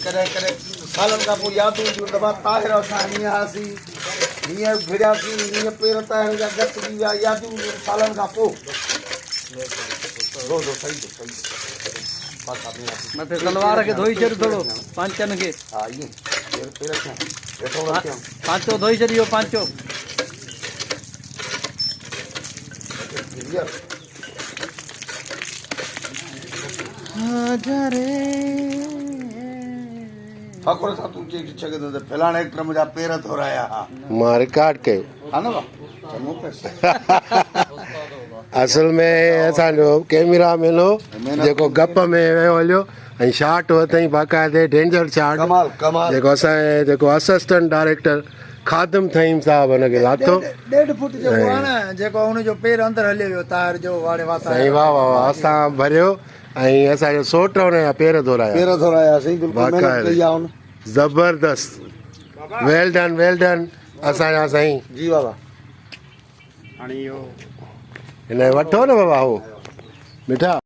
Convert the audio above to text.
कॾहिं कॾहिं सालनि खां पोइ यादूं ईंदियूं दफ़ा ताहिर असां हीअं हुआसीं हीअं घिरियासीं हीअं पेर ताहिर जा घटिजी विया यादूं ईंदियूं सालनि खां पोइ मथे सलवार खे धोई छॾ थोरो पांचनि खे हा ईअं पेर थिया वेठो रखियो पांचो धोई छॾियो पांचो ठाकुर सां तूं चई सघे थो त फलाणे एक्टर मुंहिंजा पेर धोराया हा मां रिकॉर्ड कयो हा न भाउ चङो पैसो असल में असांजो कैमरामैन हो जेको गप में वियो हलियो ऐं शाट वरितईं बाक़ाइदे डेंजर शाट कमाल कमाल जेको असांजे जेको असिस्टेंट डायरेक्टर खादिम थईम साहब हुनखे लाथो 1.5 फुट जेको आहे न जेको हुनजो पेर अंदरि हलियो वियो ताहिर जो वाड़े वाता साईं वाह वाह वाह असां भरियो ऐं असांजो सोट हुनजा पेर धोराया पेर धोरायासीं बिल्कुलु महिनत कई आहे हुन ज़बरदस्त वेल डन असांजा साईं जी बाबा हिन वठो न बाबा हो मिठा